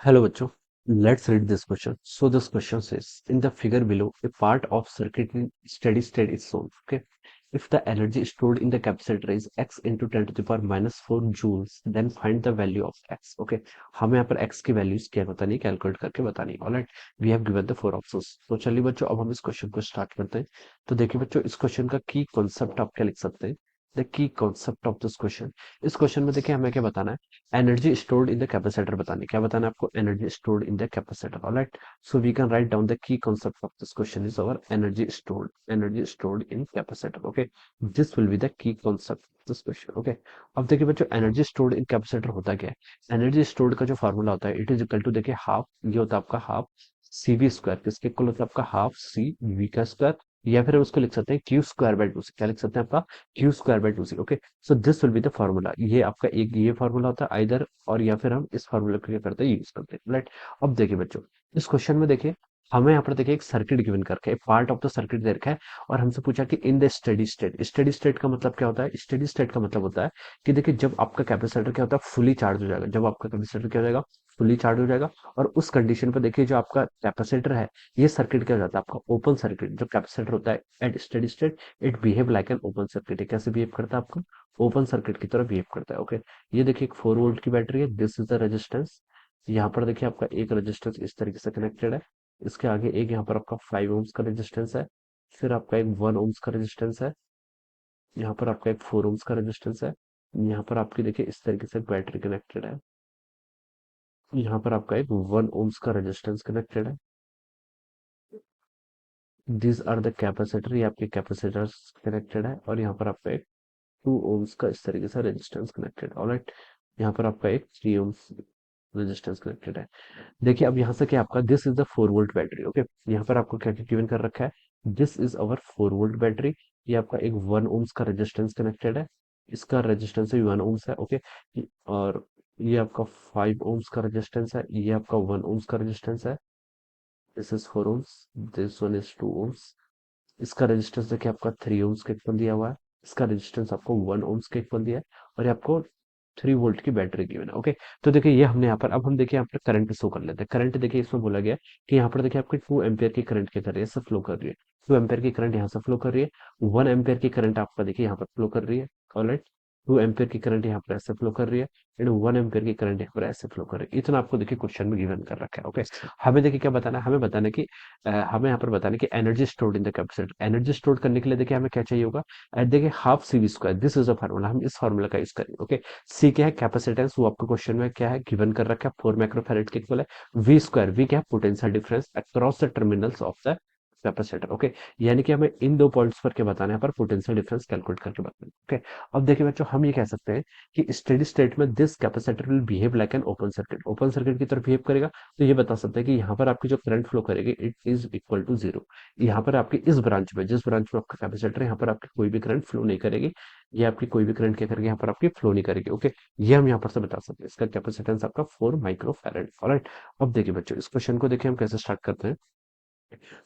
Hello, bachcho. Let's read this question. So this question says, in the figure below, a part of circuit in steady state is shown. Okay, if the energy stored in the capacitor is x into 10 to the power minus 4 joules, then find the value of x. Okay, हमें यहाँ पर x की values क्या बतानी, calculate करके बतानी. Alright, we have given the four options. तो चलिए बच्चों, अब हम इस क्वेश्चन को स्टार्ट करते हैं. तो देखिए बच्चों, इस क्वेश्चन का की कॉन्सेप्ट आप क्या लिख सकते हैं. The key concept of this question. इस क्वेश्चन में देखिए हमें क्या बताना है. Energy stored in the capacitor बतानी. क्या बताना है आपको? Energy stored in the capacitor. Alright, so we can write down the key concept of this question is our energy stored in capacitor. Okay, this will be the key concept of this question. Okay, अब देखिए बच्चों, energy stored in capacitor होता क्या है. Energy stored का जो formula होता है, इट इज इक्वल टू, देखिए हाफ, ये होता है आपका हाफ सी वी स्क्वायर. किसके इक्वल होता है? आपका हाफ सी वी का स्क्वायर. या फिर हम उसको लिख सकते हैं Q square by two C. क्या लिख सकते हैं? आपका Q square by two C. Okay, so this will be the formula. ये आपका एक ये फार्मूला होता है आइदर, और या फिर हम इस फार्मूला को क्या करते हैं, यूज करते हैं. राइट, अब देखिए बच्चों, इस क्वेश्चन में देखिए हमें यहाँ पर देखिए एक सर्किट गिवन करके एक पार्ट ऑफ द सर्किट दे रखा है, और हमसे पूछा कि in the steady state. Steady state का मतलब क्या होता है? स्टेडी स्टेट का मतलब होता है कि देखिए जब आपका कैपेसिटर क्या होता है, फुली चार्ज हो जाएगा. जब आपका कैपेसिटर क्या हो जाएगा, फुली चार्ज हो जाएगा. और उस कंडीशन पर देखिए जो आपका कैपेसिटर है, ये सर्किट क्या हो जाता है आपका ओपन सर्किट. जो कैपेसिटर होता है at steady state, it behave like an open circuit. कैसे बिहेव करता है आपका? ओपन सर्किट की तरह बिहेव करता है. ओके, ये देखिए एक 4 वोल्ट की बैटरी है. This is the resistance. यहाँ पर देखिए आपका एक रेजिस्टेंस इस तरीके से कनेक्टेड है. इसके आगे एक यहाँ पर आपका 5 ओम्स का रेजिस्टेंस है. फिर आपका एक 1 ओम्स का रेजिस्टेंस है. यहाँ पर आपका एक 4 ओम्स का रेजिस्टेंस है. यहाँ पर आपकी देखिए इस तरीके से बैटरी कनेक्टेड है. यहाँ पर आपका एक 1 ओम्स का रेजिस्टेंस कनेक्टेड है. दिस आर द कैपेसिटर, ये आपके कैपेसिटर्स कनेक्टेड है. और यहाँ पर आपका एक 2 ओम्स का इस तरीके से रेजिस्टेंस कनेक्टेड. ऑलराइट, यहाँ पर आपका एक 3 ओम्स रेजिस्टेंस कनेक्टेड है. देखिए अब यहाँ से क्या आपका, this is the 4 volt battery. Okay, यहाँ पर आपको क्या गिवन कर रखा है, this is our 4 volt battery. ये आपका एक 1 ओम्स का रेजिस्टेंस कनेक्टेड है. इसका रेजिस्टेंस भी 1 ओम्स है. ओके, और ये आपका 5 ओम्स का रेजिस्टेंस है. ये आपका 1 ओम्स का रेजिस्टेंस है. This is 4 ohms, this one is 2 ohms. इसका रेजिस्टेंस देखिए आपका 3 ओम्स के इक्वल दिया हुआ है. इसका रेजिस्टेंस आपको 1 ओम्स के इक्वल दिया है. और ये आपको 3 वोल्ट की बैटरी गिवन है. ओके, तो देखिए ये हमने यहाँ पर, अब हम देखिए यहाँ पर करंट शो कर लेते हैं. करंट देखिए इसमें बोला गया है कि यहाँ पर देखिए आपकी 2 एम्पियर की करंट क्या कर रही है, से फ्लो कर रही है. 2 एम्पियर की करंट यहाँ से फ्लो कर रही है. 1 एम्पियर की करंट आपका देखिए यहाँ पर फ्लो कर रही है. ऑलराइट, 2 एम्पियर की करंट यहाँ पर ऐसे फ्लो कर रही है. एंड 1 एम्पियर की करंट यहाँ पर ऐसे फ्लो कर रही है. इतना आपको देखिए क्वेश्चन में गिवन कर रखा है. ओके, हमें देखिए क्या बताना है, हमें बताना है कि हमें यहाँ पर बताना है कि energy stored in the capacitor. Energy store करने के लिए देखिए हमें क्या चाहिए होगा. देखिए half C V square, this is a formula. हम इस फार्मूला का यूज करेंगे. ओके, सी क्या है? कैपेसिटेंस. वो आपको क्वेश्चन में क्या है, गिवन कर रखा है, 4 माइक्रोफैराड के इक्वल है. वी स्क्वायर, वी क्या है? Potential difference across the terminals of the capacitor. Okay, यानी कि हमें इन दो पॉइंट्स पर क्या बताना है, पर पोटेंशियल डिफरेंस कैलकुलेट करके बताना है. ओके, अब देखिए बच्चों, हम ये कह सकते हैं कि स्टेडी स्टेट में this capacitor will behave like an open circuit. Open circuit की तरह बिहेव करेगा. तो ये बता सकते हैं कि यहाँ पर आपकी जो करंट फ्लो करेगी, it is equal to zero. यहाँ पर आपकी इस ब्रांच में, जिस ब्रांच में आपका कैपेसिटर है, यहाँ पर आपकी कोई भी करंट फ्लो नहीं करेगी. ये आपकी कोई भी करंट क्या करेगी, यहाँ पर आपकी फ्लो नहीं करेगी. ओके, ये हम यहाँ पर से बता सकते हैं. इसका कैपेसिटेंस आपका 4 माइक्रो फैराड. ऑलराइट, अब देखिए बच्चों, इस क्वेश्चन को देखिए हम कैसे स्टार्ट करते हैं.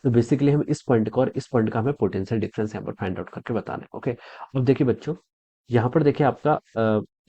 तो बेसिकली हम इस पॉइंट को और इस पॉइंट का हमें पोटेंशियल डिफरेंस यहाँ पर फाइंड आउट करके बताना है. ओके, अब देखिए बच्चों, यहाँ पर देखिए आपका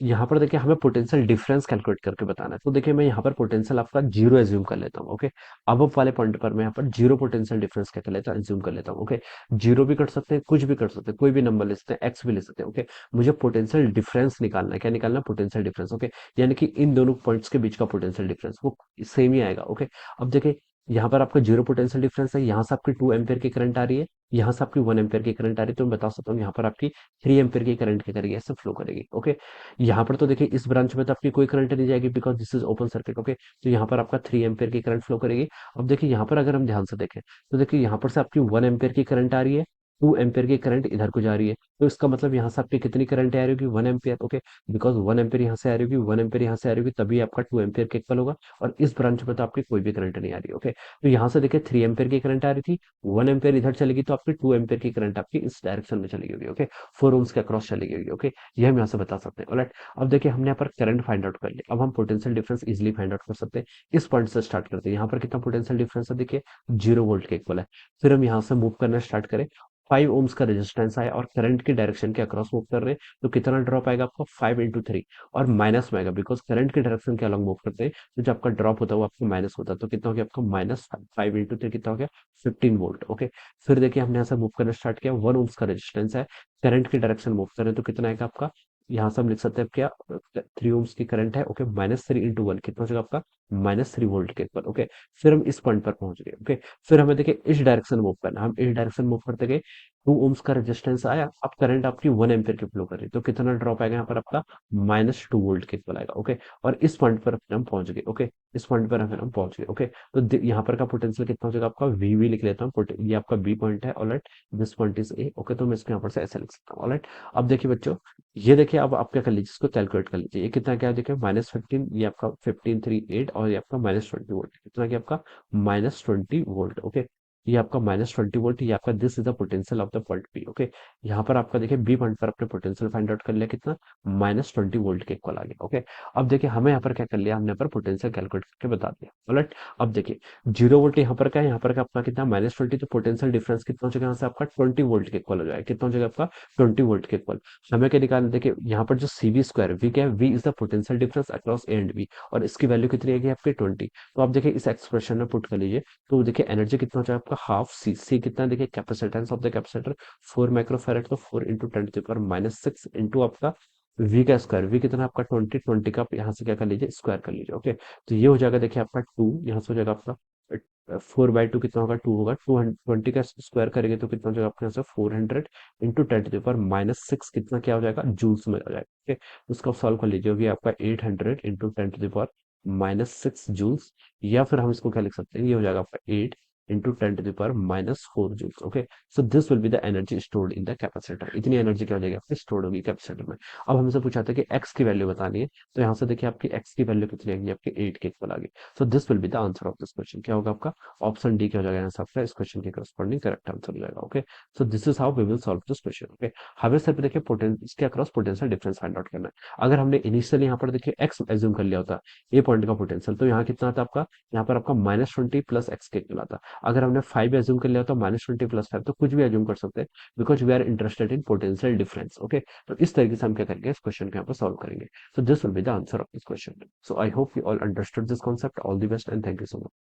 यहाँ पर देखिए हमें पोटेंशियल डिफरेंस कैलकुलेट करके बताना है. तो देखिए मैं यहाँ पर पोटेंशियल आपका जीरो एज्यूम कर लेता हूँ. ओके, अब वाले पॉइंट पर मैं यहाँ पर जीरो पोटेंशियल डिफरेंस क्या कर लेता हूँ, एज्यूम कर लेता हूँ. ओके, जीरो भी कर सकते हैं, कुछ भी कर सकते हैं, कोई भी नंबर ले सकते हैं, एक्स भी ले सकते हैं. ओके, मुझे पोटेंशियल डिफरेंस निकालना है. क्या निकालना है? Potential difference. ओके, यानी कि इन दोनों पॉइंट्स के बीच का पोटेंशियल डिफरेंस वो सेम ही आएगा. ओके, अब देखिए यहाँ पर आपका जीरो पोटेंशियल डिफरेंस है. यहाँ से आपकी 2 एम्पियर की करंट आ रही है, यहाँ से आपकी 1 एम्पियर की करंट आ रही है. तो मैं बता सकता हूँ यहाँ पर आपकी 3 एम्पियर की करंट क्या करेगी, ऐसे फ्लो करेगी. ओके, यहाँ पर तो देखिए इस ब्रांच में तो आपकी कोई करंट नहीं जाएगी, because this is open circuit. Okay, तो यहाँ पर आपका 3 एम्पियर की करंट फ्लो करेगी. अब देखिए यहाँ पर अगर हम ध्यान से देखें, तो देखिए यहाँ पर से आपकी 1 एम्पियर की करंट आ रही है, 2 एम्पियर की करंट इधर को जा रही है. तो इसका मतलब यहाँ से आपकी कितनी करंट आ रही होगी, 1 एम्पियर. ओके, बिकॉज 1 एम्पियर यहाँ से आ रही होगी, 1 एम्पियर यहाँ से आ रही होगी, तभी आपका 2 एम्पियर के इक्वल होगा. और इस ब्रांच में तो आपकी कोई भी करंट नहीं आ रही. ओके, तो यहाँ से देखिए 3 एम्पियर की करंट आ रही थी, 1 एम्पियर इधर चलेगी, तो आपकी 2 एम्पियर की करंट आपकी इस डायरेक्शन में चली होगी. ओके, 4 ओम्स के अक्रॉस चली होगी. ओके, ये हम यहाँ से बता सकते हैं. ऑलराइट, अब देखिए हमने यहाँ पर करंट फाइंड आउट कर लिया. अब हम potential difference easily find out कर सकते हैं. इस पॉइंट से स्टार्ट करते हैं. यहाँ पर कितना पोटेंशियल डिफरेंस है, देखिए 0 वोल्ट के इक्वल है. फिर हम यहाँ से मूव करना स्टार्ट करें. 5 ओम्स का रेजिस्टेंस है और करंट की डायरेक्शन के अक्रॉस मूव कर रहे हैं, तो कितना ड्रॉप आएगा आपका 5 into 3 और माइनस में आएगा बिकॉज करंट की डायरेक्शन के अलॉन्ग मूव करते हैं, तो जो आपका ड्रॉप होता है वो आपको माइनस होता है, तो कितना हो गया आपका -5 into 3 कितना हो गया 15 वोल्ट। ओके, फिर देखिए हमने यहाँ से मूव करना स्टार्ट किया, 1 ओम्स का रेजिस्टेंस है, करंट की डायरेक्शन मूव करें तो कितना आएगा आपका, यहाँ से हम लिख सकते हैं क्या, 3 ओम्स की करंट है। ओके, -3 into 1 कितना हो जाएगा आपका -3 वोल्ट के इक्वल। ओके, फिर हम इस पॉइंट पर पहुंच गए। ओके, फिर हमें देखिए इस डायरेक्शन मूव करना, हम इस डायरेक्शन मूव करते गए, 2 ओम्स का रेजिस्टेंस आया, अब करंट आपकी 1 एम्पियर की फ्लो कर रही है, तो कितना ड्रॉप आएगा यहाँ पर आपका -2 वोल्ट के इक्वल आएगा। ओके, और इस पॉइंट पर फिर हम पहुंच गए। ओके, इस पॉइंट पर फिर हम पहुंच गए। ओके, तो यहाँ पर का पोटेंशियल कितना हो जाएगा आपका वी लिख लेता हूँ, ये आपका बी पॉइंट है। Alright, this point is a. Okay, तो मैं इसको यहाँ पर से ऐसे लिख सकता हूँ। ऑलराइट, अब देखिए बच्चों, ये देखिए अब आप क्या कर लीजिए, इसको कैलकुलेट कर लीजिए, ये कितना क्या देखिए -15, ये आपका 1538 और ये आपका -20 वोल्ट, कितना क्या आपका -20 वोल्ट। ओके, ये आपका -20 वोल्ट, ये आपका this is the potential of the point B. Okay, यहाँ पर आपका देखिए बी पॉइंट पर अपने पोटेंशियल फाइंड आउट कर लिया, कितना -20 वोल्ट के इक्वल आ गया। ओके, अब देखिए हमें यहाँ पर क्या कर लिया, हमने यहाँ पर पोटेंशियल कैलकुलेट करके बता दिया। ऑलराइट, अब देखिए 0 वोल्ट यहाँ पर क्या है, यहाँ पर का अपना कितना -20, तो पोटेंशियल डिफरेंस कितना हो जाएगा, यहाँ से आपका 20 वोल्ट के इक्वल हो जाएगा, कितना हो जाएगा आपका 20 वोल्ट के इक्वल। हमें क्या निकालना, देखिए यहाँ पर जो सी वी स्क्वायर, वी क्या है, V is the potential difference across A and B, और इसकी वैल्यू कितनी आएगी आपकी 20। तो आप देखिए इस एक्सप्रेशन में पुट कर लीजिए, तो देखिए एनर्जी कितना हो जाएगा आपका हाफ सी, सी कितना है देखिए capacitance of the capacitor 4 microfarad, तो 4 × 10⁻⁻⁶ इंटू आपका वी का स्क्वायर, वी कितना है आपका 20 का, यहाँ से क्या कर लीजिए स्क्वायर कर लीजिए। ओके, तो ये हो जाएगा देखिए आपका 2, यहाँ से हो जाएगा आपका 4/2 कितना होगा 2 होगा, 220 का स्क्वायर करेंगे तो कितना हो जाएगा अपने यहाँ से 400 × 10⁻⁶ कितना क्या हो जाएगा जूल्स में हो जाएगा। ओके, उसको सॉल्व कर लीजिए, ये आपका 800 × 10⁻⁶ जूल्स, या फिर हम इसको क्या लिख सकते हैं, ये हो जाएगा आपका 8 × 10⁻⁴ joules. Okay, so this will be the energy stored in the capacitor, इतनी एनर्जी क्या हो जाएगी आपकी स्टोर्ड होगी कैपेसिटर में। अब हमसे पूछा था कि एक्स की वैल्यू बतानी है, तो यहाँ से देखिए आपकी एक्स की वैल्यू कितनी आएगी आपकी 8 के इक्वल आ गई। सो this will be the answer of this question, क्या होगा आपका ऑप्शन डी क्या हो जाएगा, यहाँ से आपका इस क्वेश्चन के करस्पॉन्डिंग करेक्ट आंसर हो जाएगा। Okay, so this is how we will solve this question. Okay, हमें सिर्फ देखिए इसके across potential difference find out करना है। अगर हमने इनिशियली यहाँ पर देखिए एक्स एज्यूम कर लिया होता ए पॉइंट का पोटेंशियल, तो यहाँ कितना आता आपका, यहाँ पर आपका -20 प्लस एक्स के इक्वल आता। अगर हमने 5 एज्यूम कर लिया होता -20 प्लस 5, तो कुछ भी एज्यूम कर सकते हैं, because we are interested in potential difference. Okay, तो इस तरीके से हम क्या करेंगे, इस क्वेश्चन को यहाँ पर सॉल्व करेंगे। So this will be the answer of this question. So I hope you all understood this concept. All the best and thank you so much.